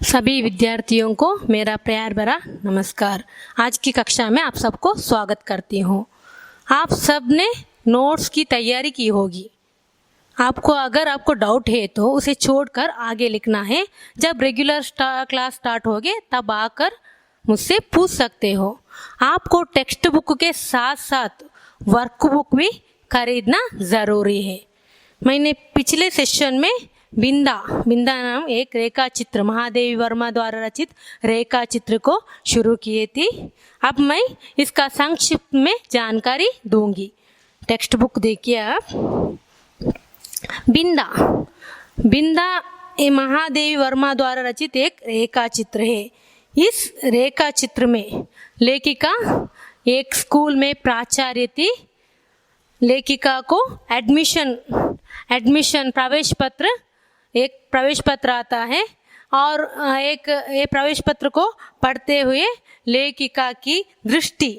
सभी विद्यार्थियों को मेरा प्यार भरा नमस्कार। आज की कक्षा में आप सबको स्वागत करती हूँ। आप सब ने नोट्स की तैयारी की होगी। अगर आपको डाउट है तो उसे छोड़कर आगे लिखना है। जब रेगुलर क्लास स्टार्ट होगे तब आकर मुझसे पूछ सकते हो। आपको टेक्स्ट बुक के साथ साथ वर्कबुक भी खरीदना ज़रूरी है। मैंने पिछले सेशन में बिंदा नाम एक रेखा चित्र महादेवी वर्मा द्वारा रचित रेखा चित्र को शुरू किए थी। अब मैं इसका संक्षिप्त में जानकारी दूंगी। टेक्स्ट बुक देखिए आप। बिंदा ये महादेवी वर्मा द्वारा रचित एक रेखा चित्र है। इस रेखा चित्र में लेखिका एक स्कूल में प्राचार्य थी। लेखिका को एडमिशन प्रवेश पत्र आता है और ये प्रवेश पत्र को पढ़ते हुए लेखिका की दृष्टि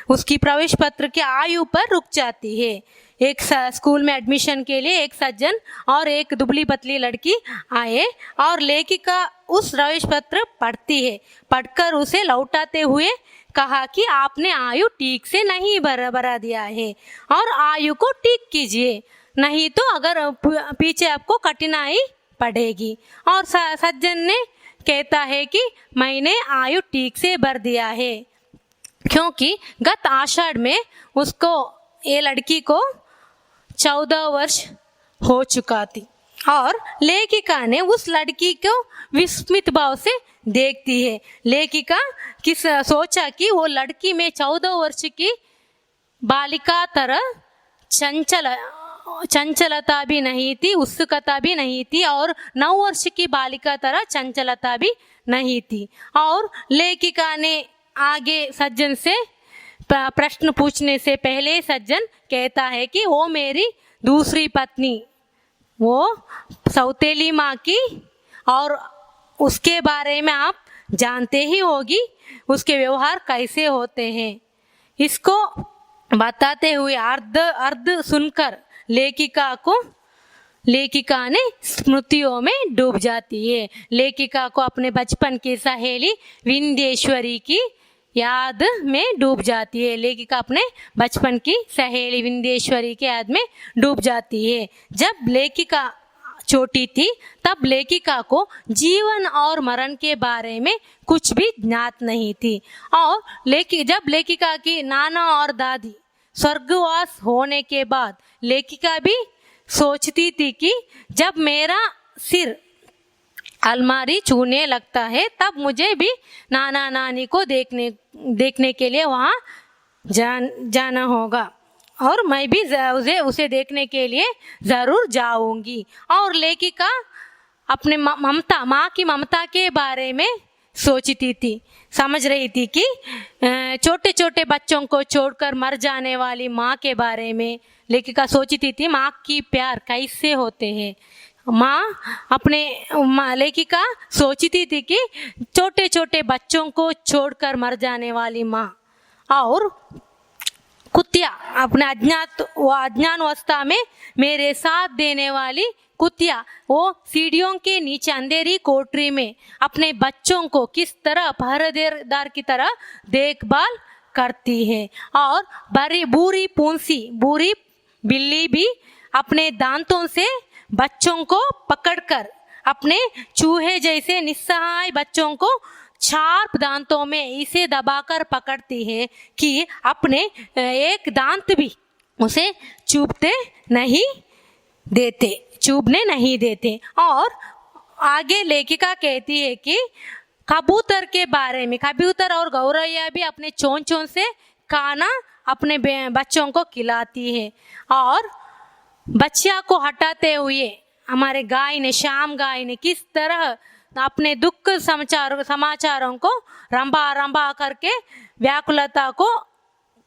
उसकी प्रवेश पत्र की आयु पर रुक जाती है। एक स्कूल में एडमिशन के लिए एक सज्जन और एक दुबली पतली लड़की आए और लेखिका उस प्रवेश पत्र पढ़ती है। पढ़कर उसे लौटाते हुए कहा कि आपने आयु ठीक से नहीं भरा दिया है और आयु को ठीक कीजिए, नहीं तो अगर पीछे आपको कठिनाई पड़ेगी। और सज्जन ने कहता है कि मैंने आयु ठीक से भर दिया है, क्योंकि गत आषाढ़ में ये लड़की को 14 वर्ष हो चुका थी और लेखिका ने उस लड़की को विस्मित भाव से देखती है। लेखिका सोचा कि वो लड़की में 14 वर्ष की बालिका तरह चंचलता भी नहीं थी, उत्सुकता भी नहीं थी और 9 वर्ष की बालिका तरह चंचलता भी नहीं थी। और लेखिका ने आगे सज्जन से प्रश्न पूछने से पहले सज्जन कहता है कि वो मेरी दूसरी पत्नी, वो सौतेली माँ की, और उसके बारे में आप जानते ही होगी उसके व्यवहार कैसे होते हैं। इसको बताते हुए अर्ध सुनकर लेखिका ने स्मृतियों में डूब जाती है। लेखिका को अपने बचपन की सहेली विंध्येश्वरी की याद में डूब जाती है। लेखिका अपने बचपन की सहेली विंध्येश्वरी की याद में डूब जाती है। जब लेखिका छोटी थी तब लेखिका को जीवन और मरण के बारे में कुछ भी ज्ञात नहीं थी और जब लेखिका की नाना और दादी स्वर्गवास होने के बाद लेखिका भी सोचती थी कि जब मेरा सिर अलमारी छूने लगता है तब मुझे भी नाना नानी को देखने के लिए वहाँ जाना होगा और मैं भी उसे देखने के लिए ज़रूर जाऊंगी। और लेखिका अपने माँ की ममता के बारे में सोचती थी, समझ रही थी कि छोटे छोटे बच्चों को छोड़कर मर जाने वाली माँ के बारे में लेखिका सोचती थी। माँ की प्यार कैसे होते हैं। लेखिका सोचती थी कि छोटे छोटे बच्चों को छोड़कर मर जाने वाली माँ और कुतिया अपने अज्ञान अवस्था में मेरे साथ देने वाली कुतिया, वो सीढ़ियों के नीचे अंधेरी कोठरी में अपने बच्चों को किस तरह पहरेदार की तरह देखभाल करती है। और बूरी बिल्ली भी अपने दांतों से बच्चों को पकड़कर अपने चूहे जैसे निस्सहाय बच्चों को शार्प दांतों में इसे दबाकर पकड़ती है कि अपने एक दांत भी उसे चूबने नहीं देते। और आगे लेखिका कहती है कि कबूतर के बारे में, कबूतर और गौरैया भी अपने चोंचों से खाना अपने बच्चों को खिलाती है और बच्चिया को हटाते हुए हमारे श्याम गाय ने किस तरह अपने दुख समाचारों को रंबा करके व्याकुलता को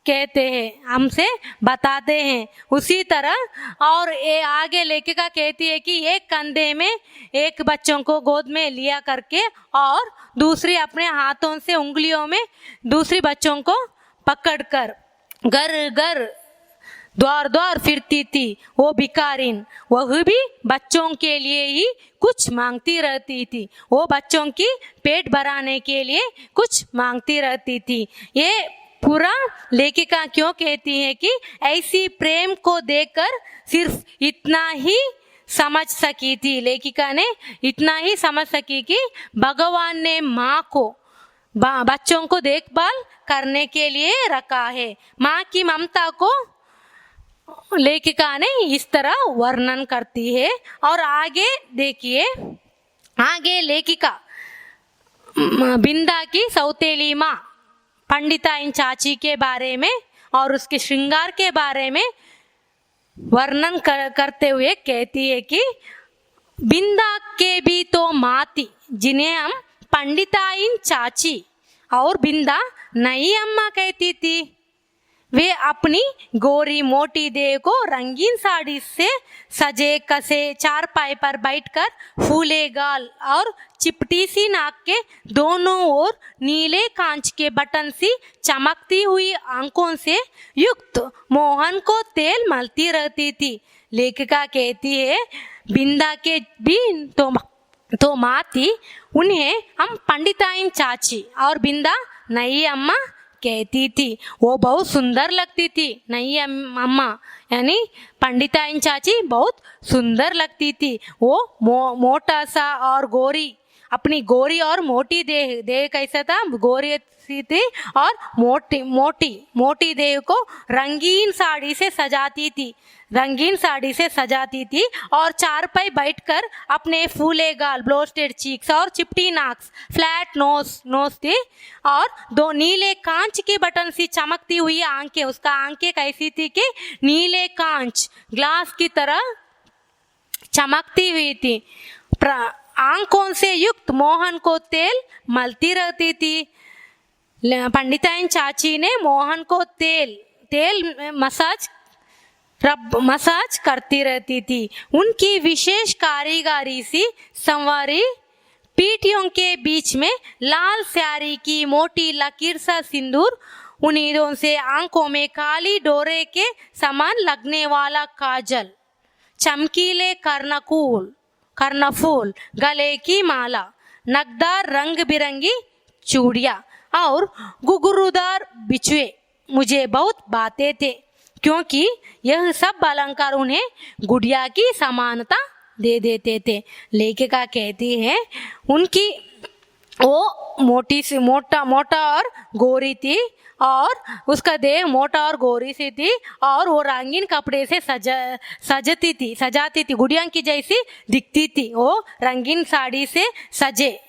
कहते हैं, हमसे बताते हैं। उसी तरह और ये आगे लेखिका कहती है कि एक कंधे में एक बच्चों को गोद में लिया करके और दूसरी अपने हाथों से उंगलियों में दूसरी बच्चों को पकड़कर घर घर द्वार द्वार फिरती थी वो भिखारिन, वह भी बच्चों के लिए ही कुछ मांगती रहती थी, वो बच्चों की पेट भराने के लिए कुछ मांगती रहती थी। ये पूरा लेखिका क्यों कहती है कि ऐसी प्रेम को देखकर सिर्फ इतना ही समझ सकी थी, लेखिका ने इतना ही समझ सकी कि भगवान ने माँ को बच्चों को देखभाल करने के लिए रखा है। माँ की ममता को लेखिका ने इस तरह वर्णन करती है। और आगे देखिए, आगे लेखिका बिंदा की सौतेली माँ पंडिताइन चाची के बारे में और उसके श्रृंगार के बारे में वर्णन करते हुए कहती है कि बिंदा के भी तो माँ थी जिन्हें हम पंडिताइन चाची और बिंदा नई अम्मा कहती थी। वे अपनी गोरी मोटी देह को रंगीन साड़ी से सजे कसे चारपाई पर बैठकर फूले गाल और चिपटी सी नाक के दोनों ओर नीले कांच के बटन सी चमकती हुई आंखों से युक्त मोहन को तेल मलती रहती थी। लेखिका कहती है बिंदा के भी तो माँ थी, उन्हें हम पंडिताइन चाची और बिंदा नई अम्मा कहती थी। वो बहुत सुंदर लगती थी, नई अम्मा यानी पंडिताइन चाची बहुत सुंदर लगती थी। वो मोटा सा और गोरी, अपनी गोरी और मोटी देह कैसा था, गोरी सी थी और मोटी देह को रंगीन साड़ी से सजाती थी और चारपाई बैठकर अपने फूले गाल ब्लोस्टेड चीक्स और चिपटी नाक्स फ्लैट नोज थी और दो नीले कांच के बटन सी चमकती हुई आंखें, उसका आंखें कैसी थी कि नीले कांच ग्लास की तरह चमकती हुई थी। आंखों से युक्त मोहन को तेल मलती रहती थी। पंडिताइन चाची ने मोहन को तेल मसाज करती रहती थी। उनकी विशेष कारीगरी सी संवारी पीठियों के बीच में लाल स्यारी की मोटी लकीर सा सिंदूर, उन्हीं से आंखों में काली डोरे के समान लगने वाला काजल, चमकीले कर्णफूल, गले की माला, नगदार रंग बिरंगी चूड़ियां और घुंघरूदार बिछुए मुझे बहुत भाते थे, क्योंकि यह सब अलंकार उन्हें गुड़िया की समानता दे देते थे। लेखिका कहती है उनकी वो मोटा और गोरी थी और उसका देह मोटा और गोरी सी थी और वो रंगीन कपड़े से सजाती थी, गुड़िया की जैसी दिखती थी। वो रंगीन साड़ी से सजे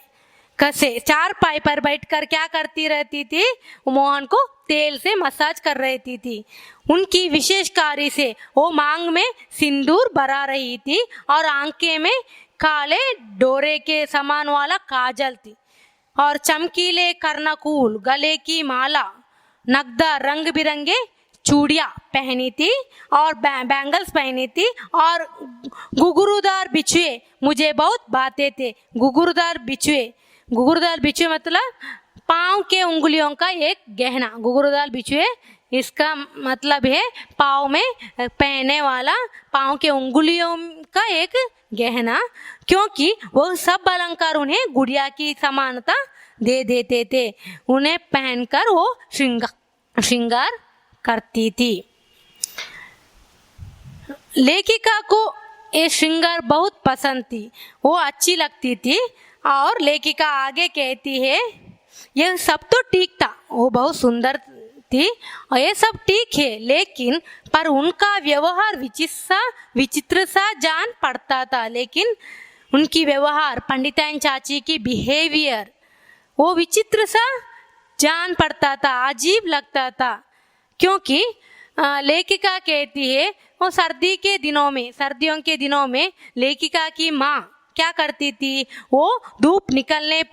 कसे चारपाई पर बैठकर क्या करती रहती थी, मोहन को तेल से मसाज कर रहती थी। उनकी विशेष कार्य से वो मांग में सिंदूर भरा रही थी और आंखें में काले डोरे के समान वाला काजल थी और चमकीले कर्णफूल, गले की माला, नगदा रंग बिरंगे चूड़ियां पहनी थी और बैंगल्स पहनी थी और घुंघरूदार बिछुए मुझे बहुत भाते थे। घुंघरूदार बिछुए मतलब पाँव के उंगलियों का एक गहना। घुंघरूदार बिछुए इसका मतलब है पाँव में पहनने वाला पाँव के उंगलियों का एक गहना, क्योंकि वह सब अलंकार उन्हें गुड़िया की समानता दे देते थे। उन्हें पहनकर वो श्रृंगार करती थी। लेखिका को ये श्रृंगार बहुत पसंद थी, वो अच्छी लगती थी। और लेखिका आगे कहती है यह सब तो ठीक था, वो बहुत सुंदर थी और ये सब ठीक है, लेकिन पर उनका व्यवहार विचित्र सा जान पड़ता था। लेकिन उनकी व्यवहार, पंडिताइन चाची की बिहेवियर वो विचित्र सा जान पड़ता था, अजीब लगता था। क्योंकि लेखिका कहती है वो सर्दियों के दिनों में लेखिका की माँ क्या करती थी, वो धूप निकलने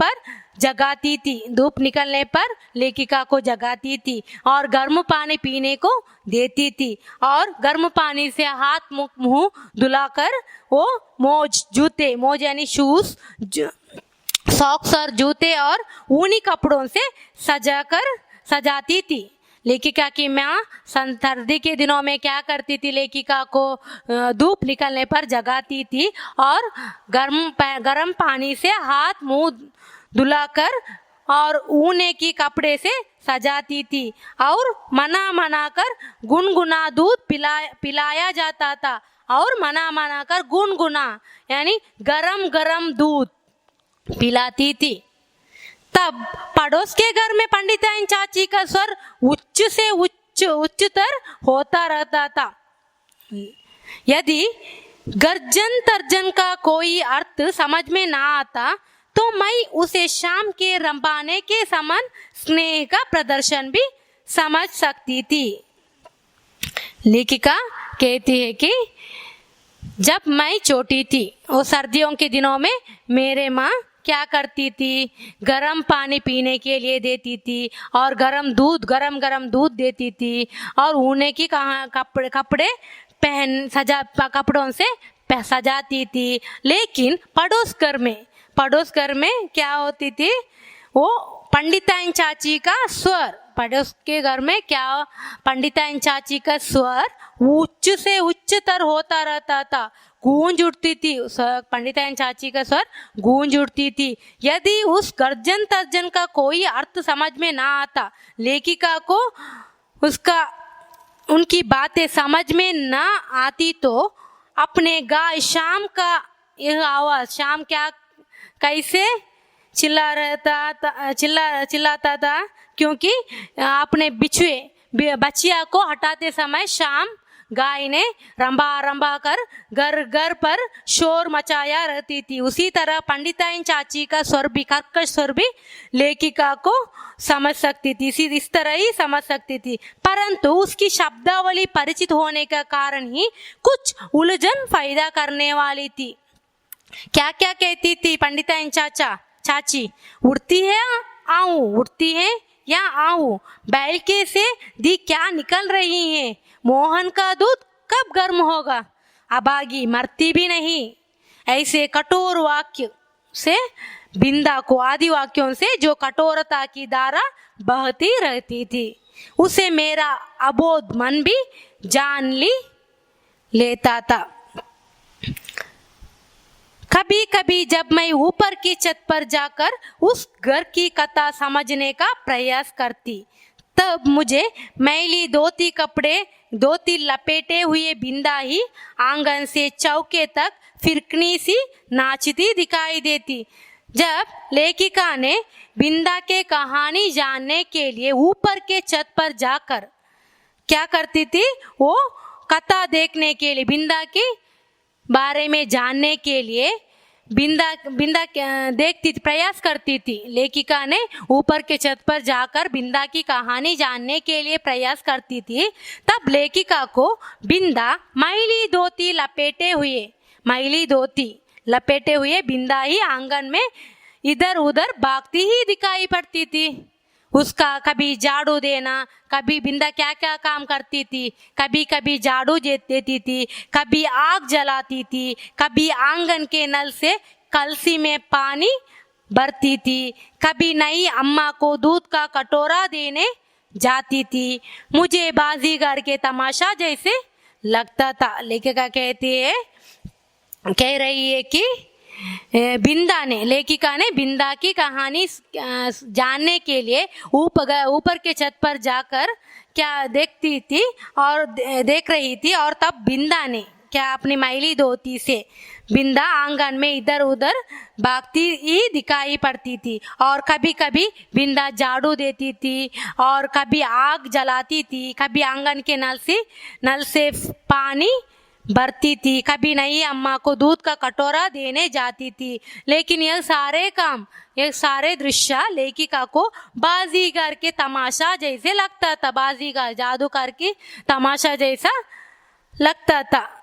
पर लेखिका को जगाती थी और गर्म पानी पीने को देती थी और गर्म पानी से हाथ मुंह धुलाकर वो मोज यानी शूज, सॉक्स और जूते और ऊनी कपड़ों से सजाती थी। लेखिका की माँ सर्दी के दिनों में क्या करती थी, लेखिका को धूप निकलने पर जगाती थी और गर्म पानी से हाथ मुंह धुलाकर और ऊने की कपड़े से सजाती थी और मना कर गुनगुना दूध पिलाया जाता था। और मना कर गुनगुना यानी गरम गरम दूध पिलाती थी। तब पड़ोस के घर में पंडिताइन चाची का स्वर उच्च से उच्चतर होता रहता था। यदि गर्जन तर्जन का कोई अर्थ समझ में ना आता तो मैं उसे शाम के रंबाने के समान स्नेह का प्रदर्शन भी समझ सकती थी। लेखिका कहती है कि जब मैं छोटी थी, वो सर्दियों के दिनों में मेरे माँ क्या करती थी, गरम पानी पीने के लिए देती थी और गरम गरम दूध देती थी और ऊने की कपड़े कपड़ों से सजाती थी। लेकिन पड़ोस घर में क्या होती थी, वो पंडिताइन चाची का स्वर, पड़ोस के घर में क्या पंडिताइन चाची का स्वर उच्च से उच्चतर होता रहता था, गूंज उठती थी। पंडिताइन चाची का स्वर गूंज उठती थी। यदि उस गर्जन तर्जन का कोई अर्थ समझ में ना आता, लेखिका को उनकी बातें समझ में ना आती तो अपने गाय शाम का यह आवाज, शाम क्या कैसे चिल्लाता था, क्योंकि अपने बच्चिया को हटाते समय शाम गाय ने रंबा कर घर पर शोर मचाया रहती थी। उसी तरह पंडिताइन चाची का स्वर भी, कर्कश स्वर भी लेखिका को समझ सकती थी, इस तरह ही समझ सकती थी। परंतु उसकी शब्दावली परिचित होने का कारण ही कुछ उलझन पैदा करने वाली थी। क्या क्या कहती थी पंडिताइन चाची, उड़ती है आऊं, उड़ती है या आऊं, बैल के से दी क्या निकल रही है, मोहन का दूध कब गर्म होगा, अभागी मरती भी नहीं। ऐसे कठोर वाक्य से बिंदा को आदि वाक्यों से जो कठोरता की धारा बहती रहती थी, उसे मेरा अबोध मन भी जान लेता था। कभी कभी जब मैं ऊपर की छत पर जाकर उस घर की कथा समझने का प्रयास करती, तब मुझे मैली धोती लपेटे हुए बिंदा ही आंगन से चौके तक फिरकनी सी नाचती दिखाई देती। जब लेखिका ने बिंदा के कहानी जानने के लिए ऊपर के छत पर जाकर क्या करती थी, वो कथा देखने के लिए, बिंदा की बारे में जानने के लिए बिंदा देखती प्रयास करती थी। लेखिका ने ऊपर के छत पर जाकर बिंदा की कहानी जानने के लिए प्रयास करती थी। तब लेखिका को बिंदा मैली धोती लपेटे हुए बिंदा ही आंगन में इधर उधर भागती ही दिखाई पड़ती थी। उसका कभी झाड़ू देना, कभी बिंदा क्या क्या काम करती थी, कभी झाड़ू देती थी, कभी आग जलाती थी, कभी आंगन के नल से कलसी में पानी भरती थी, कभी नई अम्मा को दूध का कटोरा देने जाती थी। मुझे बाजीगर के तमाशा जैसे लगता था। लेखिका कह रही है कि लेखिका ने बिंदा की कहानी जानने के लिए ऊपर के छत पर जाकर क्या देख रही थी और तब बिंदा ने क्या अपनी मैली धोती से बिंदा आंगन में इधर उधर भागती ही दिखाई पड़ती थी। और कभी कभी बिंदा झाड़ू देती थी और कभी आग जलाती थी, कभी आंगन के नल से पानी भरती थी, कभी नई अम्मा को दूध का कटोरा देने जाती थी। लेकिन यह सारे दृश्य लेखिका को बाजीगर के तमाशा जैसे लगता था, बाजीगर जादूगर की तमाशा जैसा लगता था,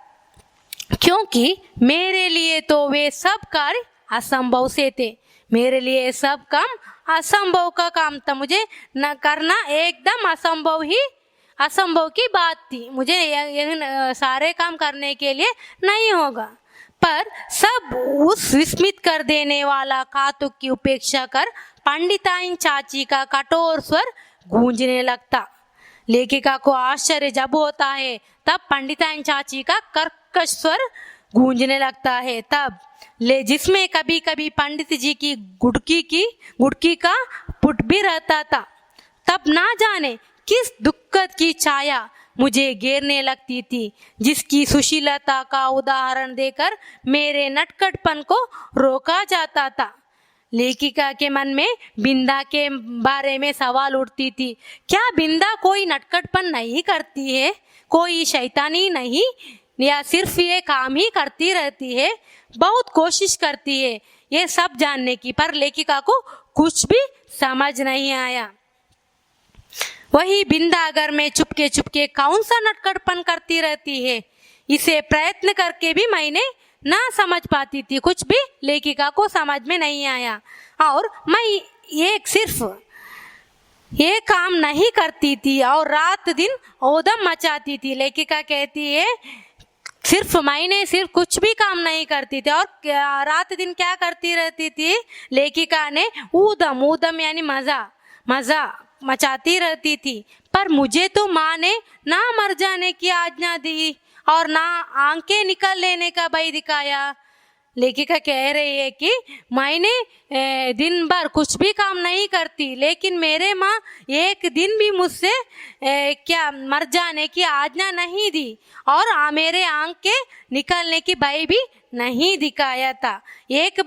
क्योंकि मेरे लिए तो वे सब कार्य असंभव से थे। मेरे लिए सब काम असंभव का काम था, मुझे न करना एकदम असंभव की बात थी। मुझे यह सारे काम करने के लिए नहीं होगा। पर सब उस विस्मित कर देने वाला कौतुक की उपेक्षा कर पंडिताइन चाची का कठोर स्वर गूंजने लगता। लेखिका को आश्चर्य जब होता है तब पंडिताइन चाची का कर्कश स्वर गूंजने लगता है, तब ले जिसमें कभी कभी पंडित जी की गुटकी का पुट भी रहता था। तब ना जाने किस दुखद की छाया मुझे घेरने लगती थी, जिसकी सुशीलता का उदाहरण देकर मेरे नटखटपन को रोका जाता था। लेखिका के मन में बिंदा के बारे में सवाल उठती थी, क्या बिंदा कोई नटखटपन नहीं करती है, कोई शैतानी नहीं, या सिर्फ ये काम ही करती रहती है? बहुत कोशिश करती है ये सब जानने की, पर लेखिका को कुछ भी समझ नहीं आया। वही बिंदा घर में चुपके चुपके कौन सा नटखटपन करती रहती है, इसे प्रयत्न करके भी मैंने ना समझ पाती थी, कुछ भी लेखिका को समझ में नहीं आया। और मैं सिर्फ ये काम नहीं करती थी और रात दिन औदम मचाती थी। लेखिका कहती है मैंने सिर्फ कुछ भी काम नहीं करती थी और रात दिन क्या करती रहती थी, लेखिका ने ऊदम यानी मजा मचाती रहती थी। पर मुझे तो माँ ने ना मर जाने की आज्ञा दी और ना आंखें निकल लेने का भय दिखाया। लेखिका कह रही है कि मैंने दिन भर कुछ भी काम नहीं करती, लेकिन मेरे माँ एक दिन भी मुझसे क्या मर जाने की आज्ञा नहीं दी और मेरे आंख के निकलने की भय भी नहीं दिखाया था। एक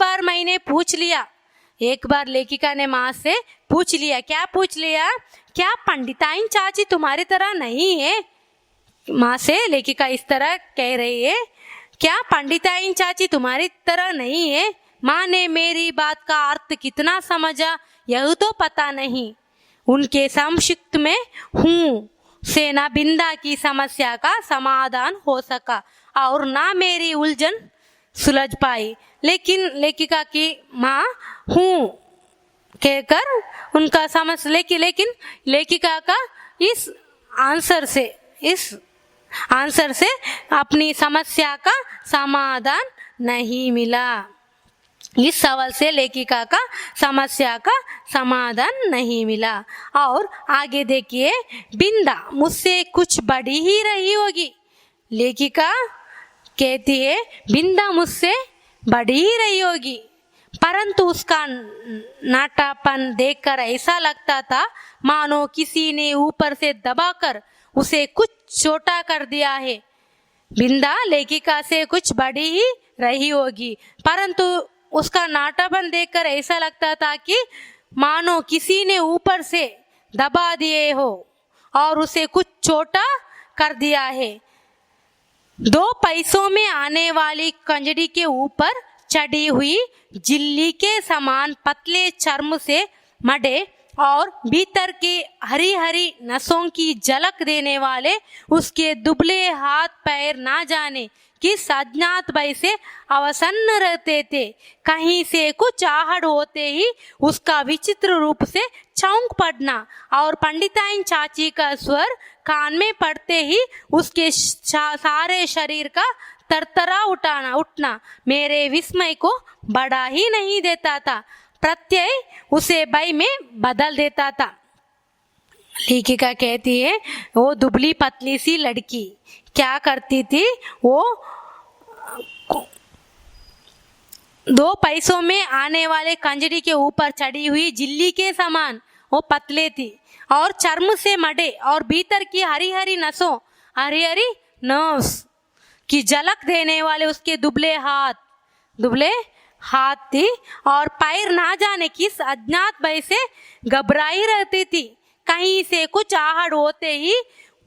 बार लेखिका ने माँ से पूछ लिया, क्या पूछ लिया, क्या पंडिताइन चाची तुम्हारी तरह नहीं है? माँ से लेखिका इस तरह कह रही है, क्या पंडिताइन चाची तुम्हारी तरह नहीं है? माँ ने मेरी बात का अर्थ कितना समझा यह तो पता नहीं। उनके संक्षिप्त में हूँ से ना बिंदा की समस्या का समाधान हो सका और ना मेरी उलझन सुलझ पाई। लेकिन लेखिका की माँ हूँ कहकर उनका समझ लेकिन लेखिका का इस आंसर से अपनी समस्या का समाधान नहीं मिला। इस सवाल से लेखिका का समस्या का समाधान नहीं मिला। और आगे देखिए, बिंदा मुझसे कुछ बड़ी ही रही होगी। लेखिका कहती है बिंदा मुझसे बड़ी ही रही होगी, परंतु उसका नाटापन देखकर ऐसा लगता था मानो किसी ने ऊपर से दबाकर उसे कुछ छोटा कर दिया है। बिंदा लेखिका से कुछ बड़ी ही रही होगी, परंतु उसका नाटापन देखकर ऐसा लगता था कि मानो किसी ने ऊपर से दबा दिए हो और उसे कुछ छोटा कर दिया है। 2 पैसों में आने वाली कंजड़ी के ऊपर चढ़ी हुई झिल्ली के समान पतले चर्म से मढ़े और भीतर के हरी हरी नसों की झलक देने वाले उसके दुबले हाथ पैर ना जाने किस अज्ञात भय से अवसन्न रहते थे। कहीं से कुछ आहट होते ही उसका विचित्र रूप से चौंक पड़ना और पंडिताइन चाची का स्वर कान में पड़ते ही उसके सारे शरीर का तरतरा उठना मेरे विस्मय को बढ़ा ही नहीं देता था, प्रत्यय उसे भय में बदल देता था। लेखिका कहती है वो दुबली पतली सी लड़की क्या करती थी, वो 2 पैसों में आने वाले कंजरी के ऊपर चढ़ी हुई झिल्ली के समान वो पतले थी और चर्म से मढ़े और भीतर की हरी हरी नसों नर्व्स की झलक देने वाले उसके दुबले हाथ थी और पैर ना जाने किस अज्ञात भय से घबराई रहती थी। कहीं से कुछ आहट होते ही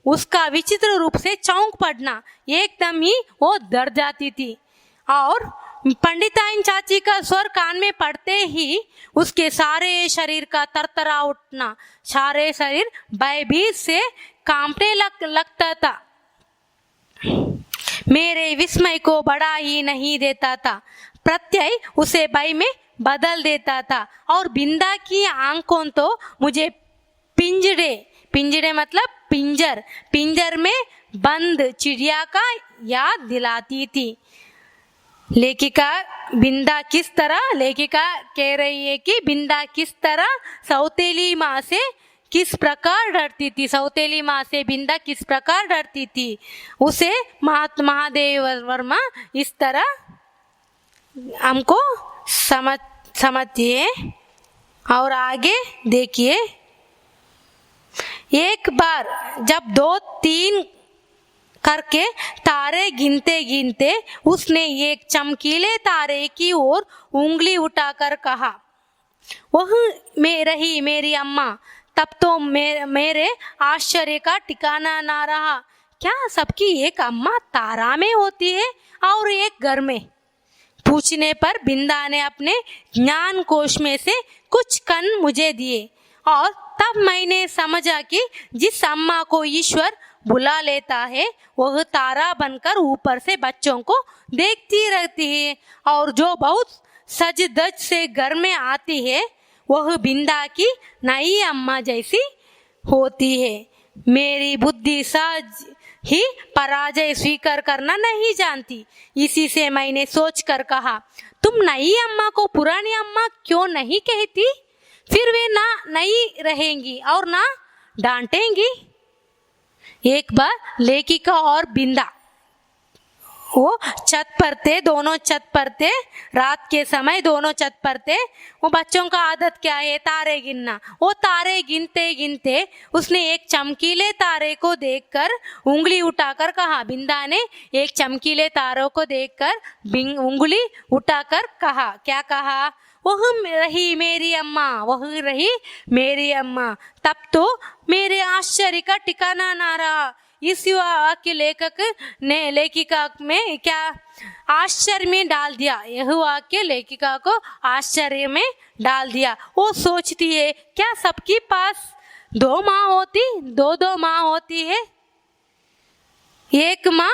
उसका विचित्र रूप से चौंक पड़ना, एकदम ही वो डर जाती थी और पंडिताइन चाची का स्वर कान में पड़ते ही उसके सारे शरीर का तरतरा उठना, सारे शरीर भयभीत से कांपने लगता था, मेरे विस्मय को बढ़ा ही नहीं देता था, प्रत्यय उसे भय में बदल देता था। और बिंदा की आंखों तो मुझे पिंजरे मतलब पिंजर में बंद चिड़िया का याद दिलाती थी। लेखिका कह रही है कि बिंदा किस तरह सौतेली माँ से किस प्रकार डरती थी, सौतेली माँ से बिंदा किस प्रकार डरती थी, उसे महादेव वर्मा इस तरह हमको समझिए और आगे देखिए। एक बार जब 2-3 करके तारे गिनते गिनते उसने एक चमकीले तारे की ओर उंगली उठाकर कहा, वह रही मेरी अम्मा। तब तो मेरे आश्चर्य का ठिकाना ना रहा। क्या सबकी एक अम्मा तारा में होती है और एक घर में? पूछने पर बिंदा ने अपने ज्ञान कोश में से कुछ कण मुझे दिए और तब मैंने समझा कि जिस अम्मा को ईश्वर बुला लेता है वह तारा बनकर ऊपर से बच्चों को देखती रहती है, और जो बहुत सज धज से घर में आती है वह बिंदा की नई अम्मा जैसी होती है। मेरी बुद्धि सहज ही पराजय स्वीकार करना नहीं जानती। इसी से मैंने सोचकर कहा, तुम नई अम्मा को पुरानी अम्मा क्यों नहीं कहती? फिर वे ना नई रहेंगी और ना डांटेंगी। एक बार लेखिका और बिंदा वो छत पर थे, दोनों छत पर थे। रात के समय दोनों छत पर थे। वो बच्चों का आदत क्या है, तारे गिनना। वो तारे गिनते गिनते उसने एक चमकीले तारे को देखकर उंगली उठाकर कहा, बिंदा ने एक चमकीले तारों को देखकर उंगली उठाकर कहा, क्या कहा? वह रही मेरी अम्मा, वह रही मेरी अम्मा। तब तो मेरे आश्चर्य का ठिकाना ना रहा। इस वाक्य लेखक ने लेखिका में क्या आश्चर्य में डाल दिया। यह वाक्य लेखिका को आश्चर्य में डाल दिया। वो सोचती है, क्या सबके पास 2 माँ होती, 2 माँ होती है? एक माँ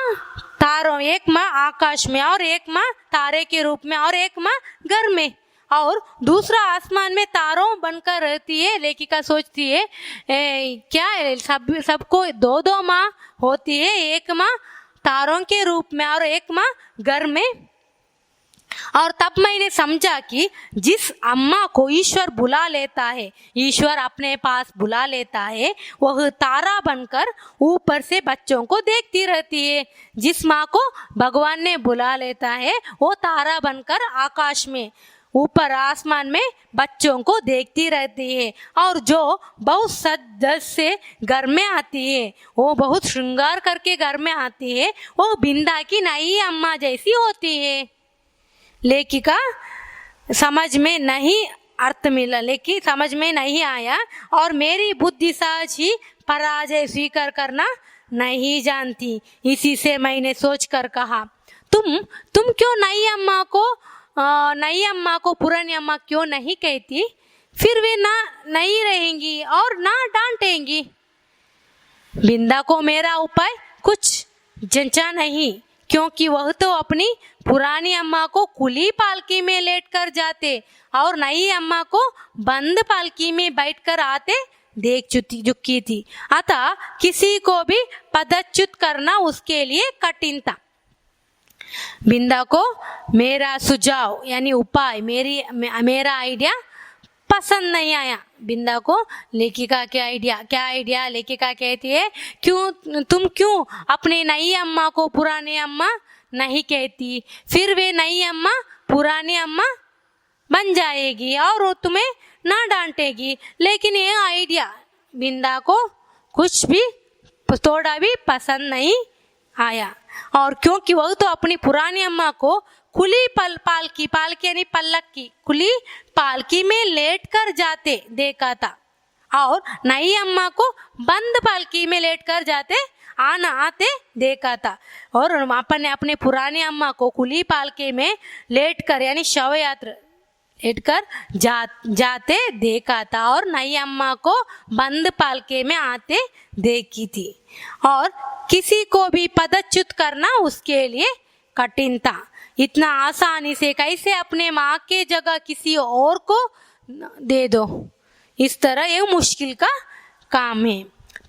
तारों, एक माँ आकाश में और एक माँ तारे के रूप में और एक माँ घर में और दूसरा आसमान में तारों बनकर रहती है। लेखिका सोचती है क्या सबको 2 माँ होती है, एक माँ तारों के रूप में और एक माँ घर में। और तब मैंने समझा कि जिस अम्मा को ईश्वर बुला लेता है, ईश्वर अपने पास बुला लेता है, वह तारा बनकर ऊपर से बच्चों को देखती रहती है। जिस माँ को भगवान ने बुला लेता है वो तारा बनकर आकाश में ऊपर आसमान में बच्चों को देखती रहती है, और जो बहुत सज धज से घर में आती है, वो बहुत श्रृंगार करके घर में आती है, वो बिंदा की नई अम्मा जैसी होती है। लेखिका समझ में नहीं अर्थ मिला, लेकिन समझ में नहीं आया और मेरी बुद्धि सहज ही पराजय स्वीकार करना नहीं जानती। इसी से मैंने सोचकर कहा, तुम क्यों नई अम्मा को पुरानी अम्मा क्यों नहीं कहती? फिर वे ना नहीं रहेंगी और ना डांटेंगी। बिंदा को मेरा उपाय कुछ जंचा नहीं, क्योंकि वह तो अपनी पुरानी अम्मा को खुली पालकी में लेटकर जाते और नई अम्मा को बंद पालकी में बैठकर आते देख चुकी थी। अतः किसी को भी पदच्युत करना उसके लिए कठिन था। बिंदा को मेरा सुझाव यानी उपाय, मेरा आइडिया पसंद नहीं आया। बिंदा को लेखिका क्या आइडिया लेखिका कहती है, तुम क्यों अपने नई अम्मा को पुरानी अम्मा नहीं कहती? फिर वे नई अम्मा पुरानी अम्मा बन जाएगी और वो तुम्हें ना डांटेगी। लेकिन ये आइडिया बिंदा को कुछ भी थोड़ा भी पसंद नहीं आया, और क्योंकि वह तो अपनी पुरानी अम्मा को खुली पालकी यानी पल्लक की खुली पालकी में लेट कर जाते देखा था और नई अम्मा को बंद पालकी में लेट कर आते देखा था, और अपन ने अपने पुरानी अम्मा को खुली पालकी में लेट कर यानी शव यात्रा लेट कर जाते देखा था और नई अम्मा को बंद पालकी में आते देखी थी, और किसी को भी पदच्युत करना उसके लिए कठिन था। इतना आसानी से कैसे अपने माँ के जगह किसी और को दे दो, इस तरह ये मुश्किल का काम है।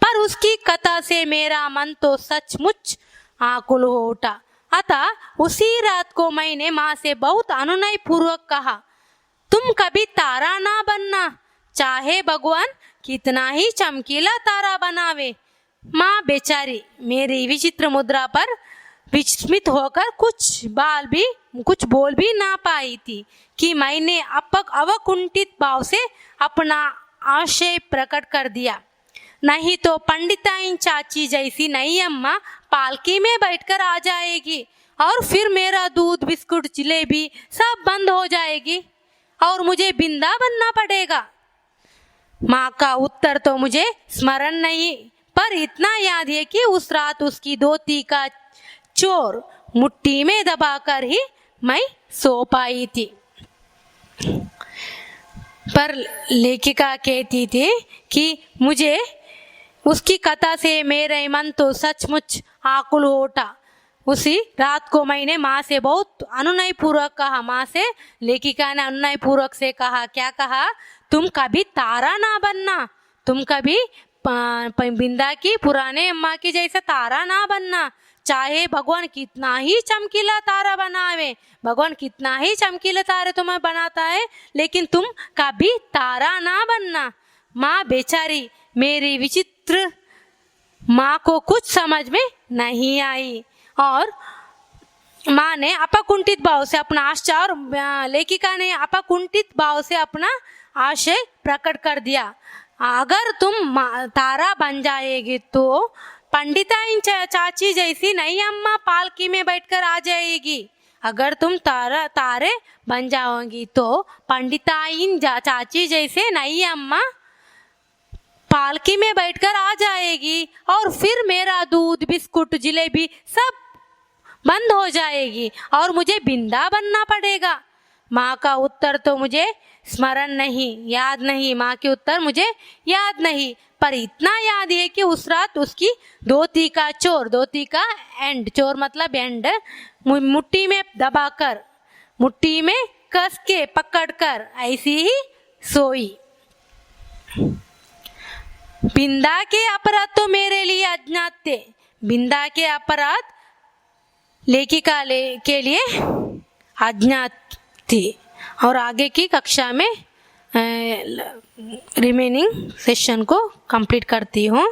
पर उसकी कथा से मेरा मन तो सचमुच आकुल हो उठा। अतः उसी रात को मैंने माँ से बहुत अनुनय पूर्वक कहा, तुम कभी तारा ना बनना, चाहे भगवान कितना ही चमकीला तारा बनावे। माँ बेचारी मेरी विचित्र मुद्रा पर विस्मित होकर कुछ बोल भी ना पाई थी कि मैंने अवकुंठित भाव से अपना आशय प्रकट कर दिया। नहीं तो पंडिताइन चाची जैसी नई अम्मा पालकी में बैठकर आ जाएगी और फिर मेरा दूध बिस्कुट जलेबी सब बंद हो जाएगी और मुझे बिंदा बनना पड़ेगा। माँ का उत्तर तो मुझे स्मरण नहीं, पर इतना याद है कि उस रात उसकी धोती का चोर मुट्ठी में दबाकर ही मैं सो पाई थी। पर लेखिका कहती थी कि मुझे उसकी कथा से मेरा मन तो सचमुच आकुल हो उठा। उसी रात को मैंने माँ से बहुत अनुनय पूर्वक कहा। माँ से लेखिका ने अनुनय पूर्वक से कहा, क्या कहा? तुम कभी तारा ना बनना, तुम कभी बिंदा की पुराने अम्मा की जैसा तारा ना बनना। चाहे भगवान कितना ही चमकीला तारा बनावे, भगवान कितना ही चमकीला तारे तुम्हें बनाता है, लेकिन तुम कभी तारा ना बनना। माँ बेचारी मेरी विचित्र माँ को कुछ समझ में नहीं आई और माँ ने अपकुंठित भाव से अपना आशय और लेखिका ने अपकुंठित भाव से अपना आशय प्रकट कर दिया। अगर तुम तारा बन जाएगी तो पंडिताइन चाची जैसी नई अम्मा पालकी में बैठकर आ जाएगी। अगर तुम तारे बन जाओगी तो पंडिताइन चाची जैसे नई अम्मा पालकी में बैठकर आ जाएगी और फिर मेरा दूध बिस्कुट जलेबी सब बंद हो जाएगी और मुझे बिंदा बनना पड़ेगा। माँ का उत्तर तो मुझे स्मरण नहीं, याद नहीं। माँ के उत्तर मुझे याद नहीं, पर इतना याद है कि उस रात उसकी धोती का एंड, चोर मतलब एंड, मुट्ठी में दबाकर, मुट्ठी में कस के पकड़कर ऐसी ही सोई। बिंदा के अपराध तो मेरे लिए अज्ञात थे। बिंदा के अपराध लेखिका के लिए अज्ञात थी। और आगे की कक्षा में रिमेनिंग सेशन को कंप्लीट करती हूँ।